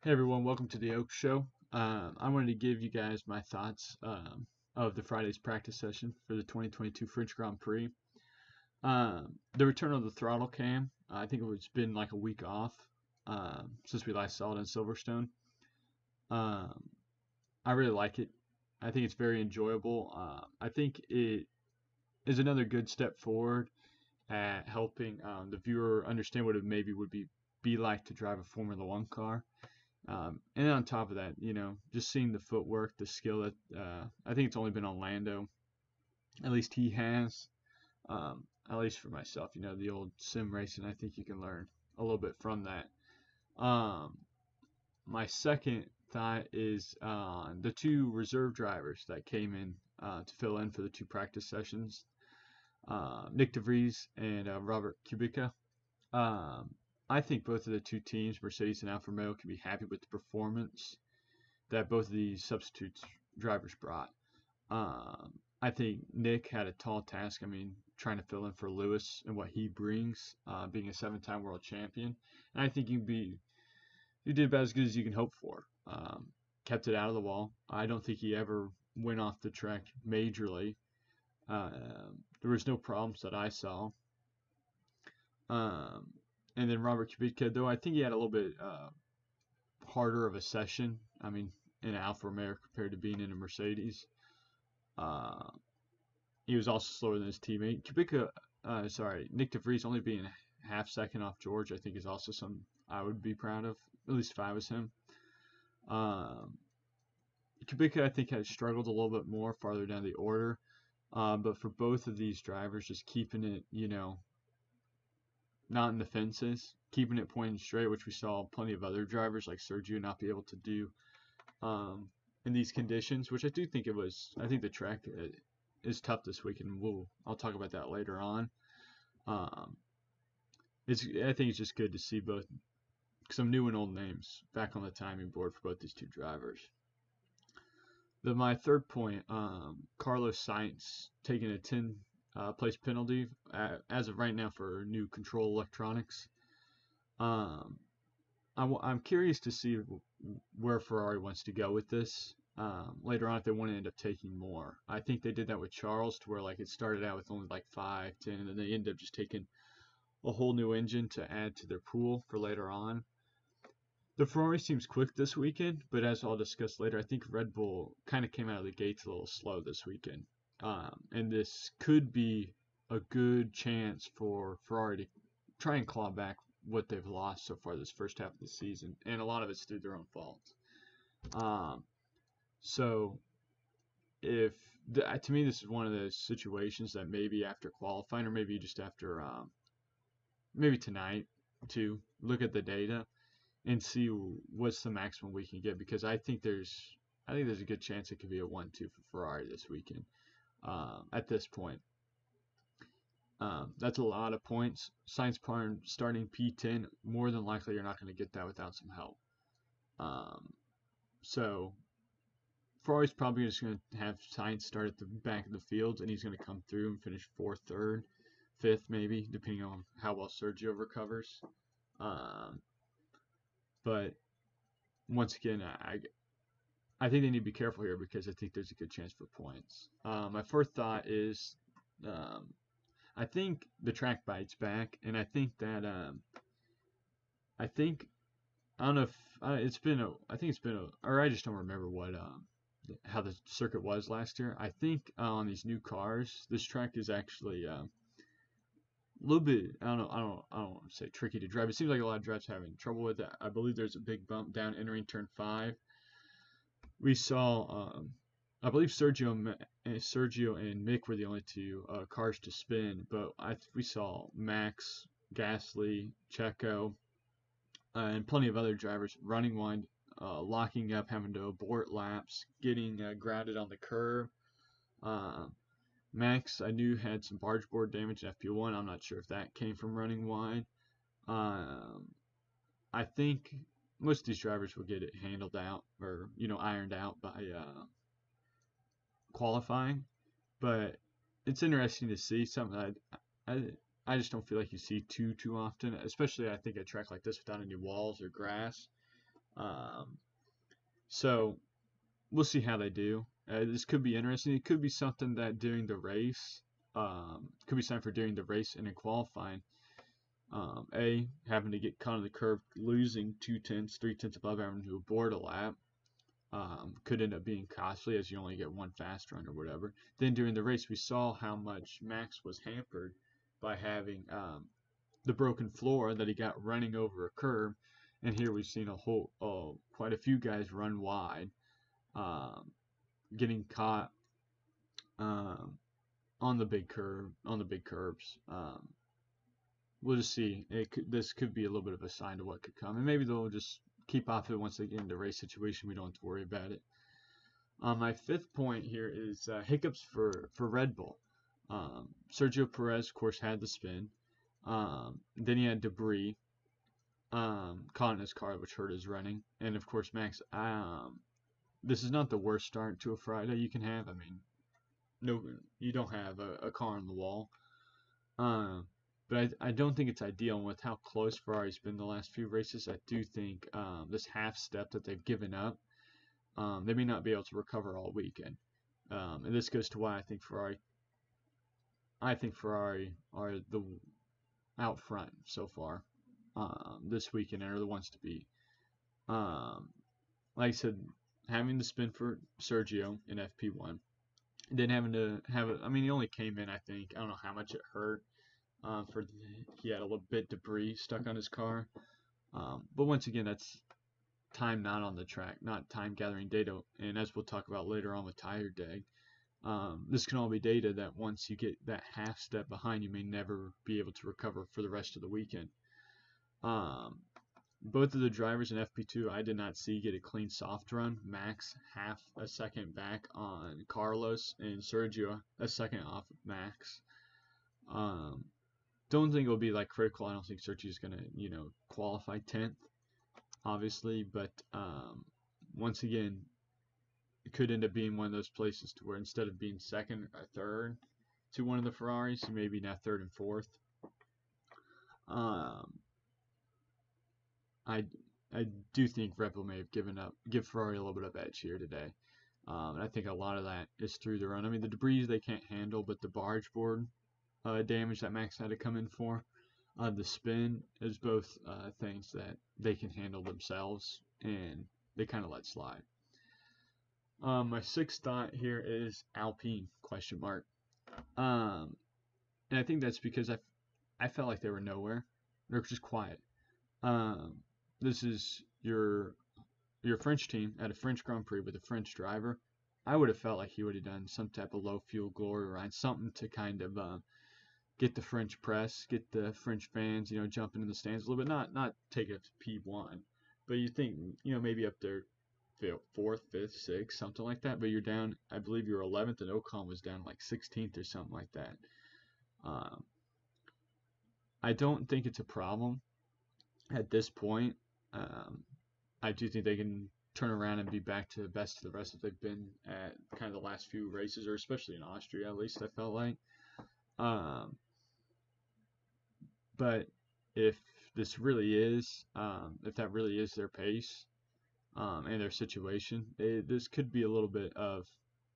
Hey everyone, welcome to the Ochs Show. I wanted to give you guys my thoughts of the Friday's practice session for the 2022 French Grand Prix. The return of the throttle cam, I think it's been like a week off since we last saw it in Silverstone. Um, I really like it. I think it's very enjoyable. I think it is another good step forward at helping the viewer understand what it maybe would be like to drive a Formula One car. And on top of that, just seeing the footwork, the skill that I think it's only been on Lando. At least he has. At least for myself, the old sim racing. I think you can learn a little bit from that. Um, my second thought is the two reserve drivers that came in to fill in for the two practice sessions, Nick DeVries and Robert Kubica. Um, I think both of the two teams, Mercedes and Alfa Romeo, can be happy with the performance that both of these substitute drivers brought. I think Nick had a tall task. I mean, trying to fill in for Lewis and what he brings, being a seven-time world champion. And I think he did about as good as you can hope for. Kept it out of the wall. I don't think he ever went off the track majorly. There was no problems that I saw. Um, and then Robert Kubica, though, I think he had a little bit harder of a session. I mean, in Alfa Romeo compared to being in a Mercedes. Uh, he was also slower than his teammate. Nick DeVries only being a half second off George, I think is also something I would be proud of, at least if I was him. Um, Kubica, I think, has struggled a little bit more farther down the order. But for both of these drivers, just keeping it, not in the fences, keeping it pointing straight, which we saw plenty of other drivers like Sergio not be able to do um, in these conditions, which I do think it was. I think the track is tough this week, and I'll talk about that later on. Um, I think it's just good to see both some new and old names back on the timing board for both these two drivers. My third point, Carlos Sainz taking a 10 place penalty as of right now for new control electronics. Um, I'm curious to see where Ferrari wants to go with this. Later on, if they want to end up taking more, I think they did that with Charles, to where like it started out with only like 5, 10, and then they ended up just taking a whole new engine to add to their pool for later on. The Ferrari seems quick this weekend, but as I'll discuss later, I think Red Bull kind of came out of the gates a little slow this weekend. And this could be a good chance for Ferrari to try and claw back what they've lost so far this first half of the season, and a lot of it's through their own fault. Um, so, if to me, this is one of those situations that maybe after qualifying, or maybe just after maybe tonight, to look at the data and see what's the maximum we can get, because I think there's a good chance it could be a 1-2 for Ferrari this weekend. At this point, that's a lot of points. Sainz starting P10, more than likely you're not going to get that without some help. So Ferrari's probably just going to have Sainz start at the back of the field, and he's going to come through and finish fourth, third, fifth, maybe, depending on how well Sergio recovers. But once again, I think they need to be careful here, because I think there's a good chance for points. My fourth thought is I think the track bites back, and I think that I think I don't know if it's been a I think it's been a or I just don't remember what how the circuit was last year. I think on these new cars, this track is actually a little bit, I don't want to say tricky to drive. It seems like a lot of drivers having trouble with it. I believe there's a big bump down entering turn 5. We saw I believe Sergio and Mick were the only two cars to spin, but we saw Max, Gasly, Checo, and plenty of other drivers running wide, locking up, having to abort laps, getting grounded on the curb. Uh, Max, I knew, had some barge board damage in FP1. I'm not sure if that came from running wide. Um, I think most of these drivers will get it handled out, or ironed out by qualifying. But it's interesting to see something I just don't feel like you see too often, especially I think a track like this without any walls or grass. So we'll see how they do. This could be interesting. It could be something that during the race, could be something for during the race and in qualifying. Having to get caught on the curve, losing 2/10, 3/10 above having to abort a lap. Could end up being costly as you only get one fast run or whatever. Then during the race, we saw how much Max was hampered by having the broken floor that he got running over a curb. And here we've seen quite a few guys run wide, um, getting caught um, on the big curbs. We'll just see. This could be a little bit of a sign of what could come, and maybe they'll just keep off it once they get into race situation. We don't have to worry about it. My fifth point here is hiccups for Red Bull. Sergio Perez, of course, had the spin. Then he had debris caught in his car, which hurt his running. And of course, Max. This is not the worst start to a Friday you can have. I mean, no, you don't have a car on the wall. But I don't think it's ideal. And with how close Ferrari's been the last few races, I do think this half step that they've given up, they may not be able to recover all weekend. And this goes to why I think Ferrari are the out front so far this weekend and are the ones to beat. Like I said, having to spin for Sergio in FP1, then having to have it. I mean, he only came in. I think I don't know how much it hurt. He had a little bit debris stuck on his car. But once again, that's time not on the track, not time gathering data. And as we'll talk about later on with tire dag, this can all be data that once you get that half step behind, you may never be able to recover for the rest of the weekend. Both of the drivers in FP2 I did not see get a clean soft run. Max half a second back on Carlos, and Sergio a second off of Max. Don't think it'll be like critical. I don't think Sergio's gonna qualify 10th, obviously, but once again, it could end up being one of those places to where instead of being second or third to one of the Ferraris, you may be now third and fourth. I do think Red Bull may have give Ferrari a little bit of edge here today. And I think a lot of that is through the run. I mean, the debris they can't handle, but the barge board damage that Max had to come in for, the spin is both things that they can handle themselves, and they kind of let slide. My sixth thought here is Alpine ? And I think that's because I felt like they were nowhere. They're just quiet. This is your French team at a French Grand Prix with a French driver. I would have felt like he would have done some type of low fuel glory ride, something to kind of get the French press, get the French fans, jumping in the stands a little bit. Not take it to P1, but you think maybe up there, 4th, 5th, 6th, something like that. But you're down. I believe you're 11th, and Ocon was down like 16th or something like that. I don't think it's a problem at this point. I do think they can turn around and be back to the best of the rest that they've been at kind of the last few races, or especially in Austria, at least I felt like. But if this really is, if that really is their pace and their situation, this could be a little bit of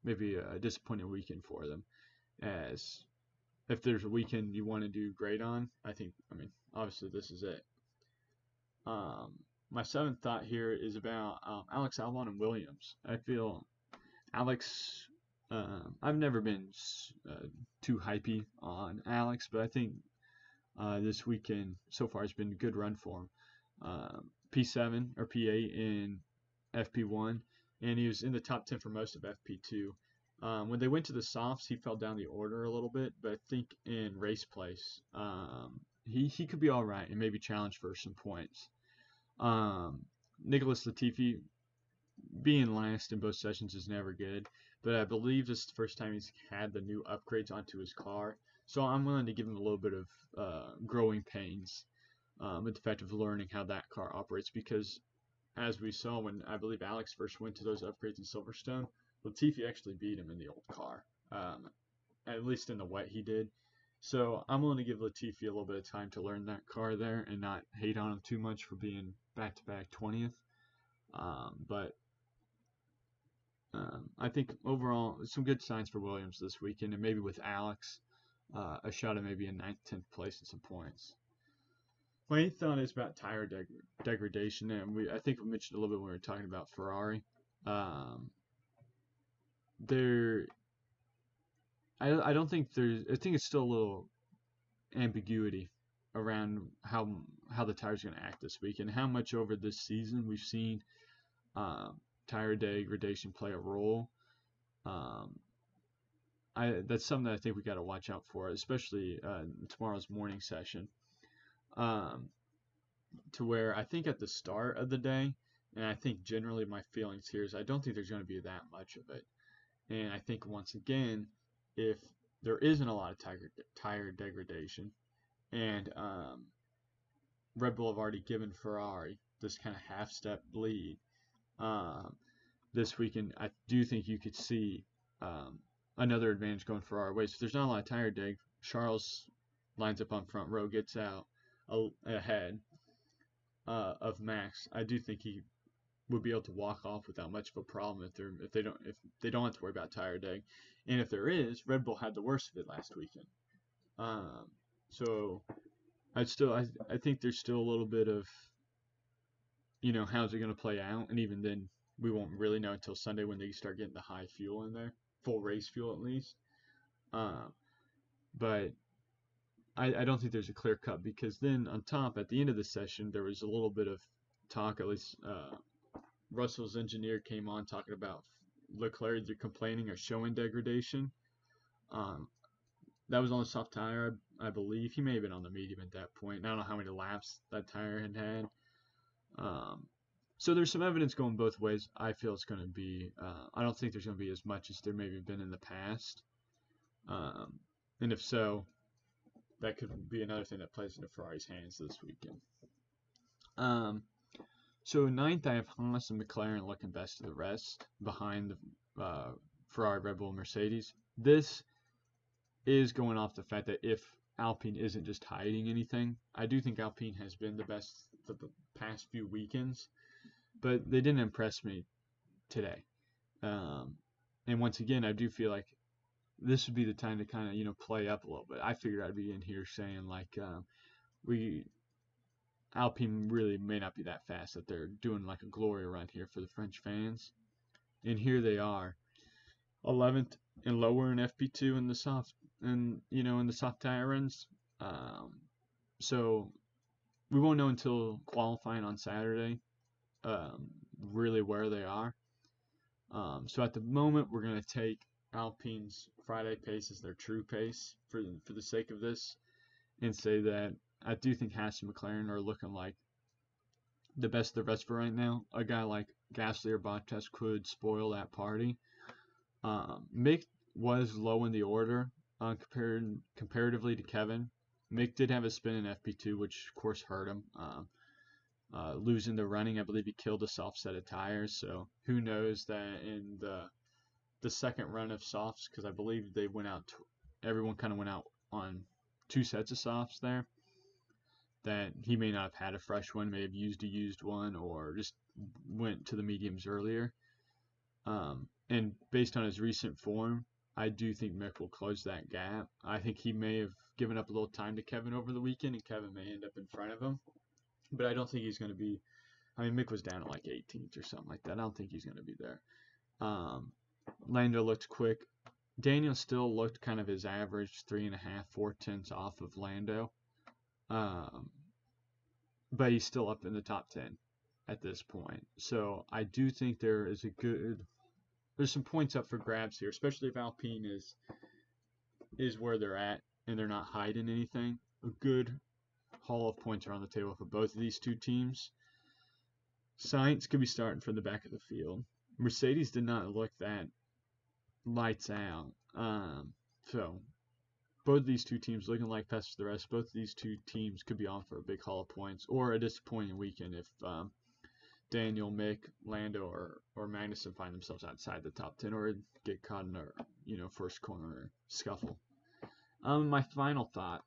maybe a disappointing weekend for them. As if there's a weekend you want to do great on, I mean, obviously this is it. My seventh thought here is about Alex Albon and Williams. I feel Alex, I've never been too hypey on Alex, but I think this weekend so far has been a good run for him. P7 or P8 in FP1, and he was in the top 10 for most of FP2. When they went to the softs, he fell down the order a little bit, but I think in race place, he could be all right and maybe challenge for some points. Nicholas Latifi being last in both sessions is never good, but I believe this is the first time he's had the new upgrades onto his car, so I'm willing to give him a little bit of growing pains with the fact of learning how that car operates, because as we saw when I believe Alex first went to those upgrades in Silverstone, Latifi actually beat him in the old car, at least in the wet he did. So I'm willing to give Latifi a little bit of time to learn that car there and not hate on him too much for being back-to-back 20th. But I think overall some good signs for Williams this weekend, and maybe with Alex, a shot at maybe a 9th, 10th place and some points. My eighth thought is about tire degradation, and I think we mentioned a little bit when we were talking about Ferrari. Um, there, I don't think there's. I think it's still a little ambiguity around how the tires are going to act this week and how much over this season we've seen tire degradation play a role. Um, that's something that I think we got to watch out for, especially tomorrow's morning session. Um, to where I think at the start of the day, and I think generally my feelings here is I don't think there's going to be that much of it. And I think once again, if there isn't a lot of tire degradation, and Red Bull have already given Ferrari this kind of half-step lead um, this weekend, I do think you could see another advantage going Ferrari ways. If there's not a lot of tire deg, Charles lines up on front row, gets out ahead of Max. I do think he would be able to walk off without much of a problem if they don't have to worry about tire deg, and if there is, Red Bull had the worst of it last weekend. So I think there's still a little bit of how's it going to play out, and even then we won't really know until Sunday when they start getting the high fuel in there, full race fuel at least. But I don't think there's a clear cut, because then on top at the end of the session there was a little bit of talk, at least Russell's engineer came on talking about Leclerc either complaining or showing degradation. That was on the soft tire, I believe. He may have been on the medium at that point. I don't know how many laps that tire had. So there's some evidence going both ways. I feel it's going to be. I don't think there's going to be as much as there maybe been in the past. And if so, that could be another thing that plays into Ferrari's hands this weekend. So ninth, I have Haas and McLaren looking best of the rest behind the Ferrari, Red Bull, and Mercedes. This is going off the fact that if Alpine isn't just hiding anything, I do think Alpine has been the best for the past few weekends, but they didn't impress me today. And once again, I do feel like this would be the time to kind of play up a little bit. I figured I'd be in here saying like Alpine really may not be that fast, that they're doing like a glory run here for the French fans. And here they are, 11th and lower in FP2 in the soft in the soft tire runs. So we won't know until qualifying on Saturday really where they are. So at the moment we're going to take Alpine's Friday pace as their true pace for the sake of this, and say that I do think Haas and McLaren are looking like the best of the rest for right now. A guy like Gasly or Bottas could spoil that party. Mick was low in the order comparatively to Kevin. Mick did have a spin in FP2, which of course hurt him. Losing the running, I believe he killed a soft set of tires. So who knows that in the second run of softs, because I believe they went out. Everyone kind of went out on 2 sets of softs there, that he may not have had a fresh one, may have used a used one, or just went to the mediums earlier. And based on his recent form, I do think Mick will close that gap. I think he may have given up a little time to Kevin over the weekend, and Kevin may end up in front of him. But I don't think he's going to be. I mean, Mick was down at like 18th or something like that. I don't think he's going to be there. Lando looked quick. Daniel still looked kind of his average, 3.5, 4 tenths off of Lando. But he's still up in the top 10 at this point. So I do think there's some points up for grabs here, especially if Alpine is where they're at and they're not hiding anything. A good haul of points are on the table for both of these two teams. Sainz could be starting from the back of the field. Mercedes did not look that lights out. So both of these two teams looking like pests for the rest. Both of these two teams could be on for a big haul of points, or a disappointing weekend if Daniel, Mick, Lando, or Magnussen find themselves outside the top 10 or get caught in a first corner scuffle. My final thought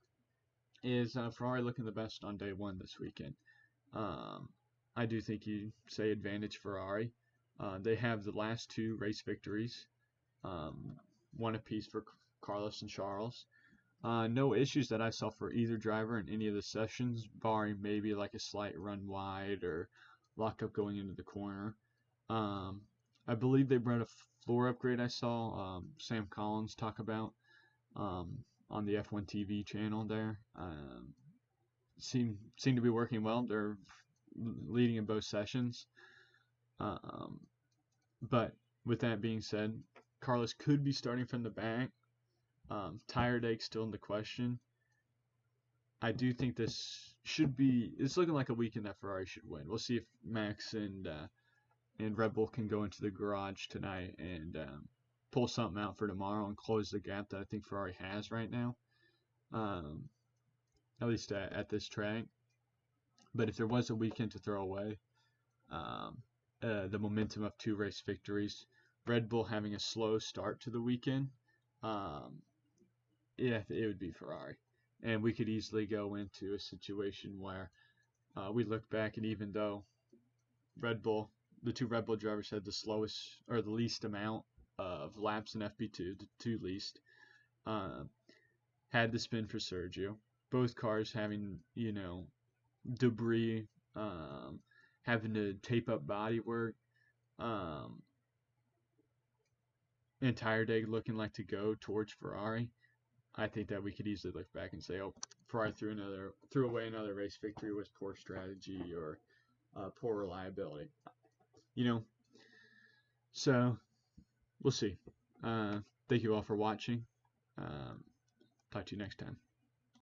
is Ferrari looking the best on day one this weekend. I do think you say advantage Ferrari. They have the last 2 race victories, um, one apiece for Carlos and Charles. No issues that I saw for either driver in any of the sessions, barring maybe like a slight run wide or locked up going into the corner. Um, I believe they brought a floor upgrade I saw Sam Collins talk about on the F1 TV channel there. Seem to be working well. They're leading in both sessions. Um, but with that being said, Carlos could be starting from the back. Tire date still in the question. I do think this should be. It's looking like a weekend that Ferrari should win. We'll see if Max and Red Bull can go into the garage tonight and pull something out for tomorrow and close the gap that I think Ferrari has right now, um, at least at this track. But if there was a weekend to throw away, um, the momentum of 2 race victories, Red Bull having a slow start to the weekend, um, yeah, it would be Ferrari. And we could easily go into a situation where we look back and even though Red Bull, the 2 Red Bull drivers had the slowest or the least amount of laps in FP2, the 2 least, uh, had the spin for Sergio. Both cars having, debris, having to tape up bodywork, um, entire day looking like to go towards Ferrari. I think that we could easily look back and say, oh, Ferrari threw away another race victory with poor strategy or poor reliability. You know, so we'll see. Thank you all for watching. Um, talk to you next time.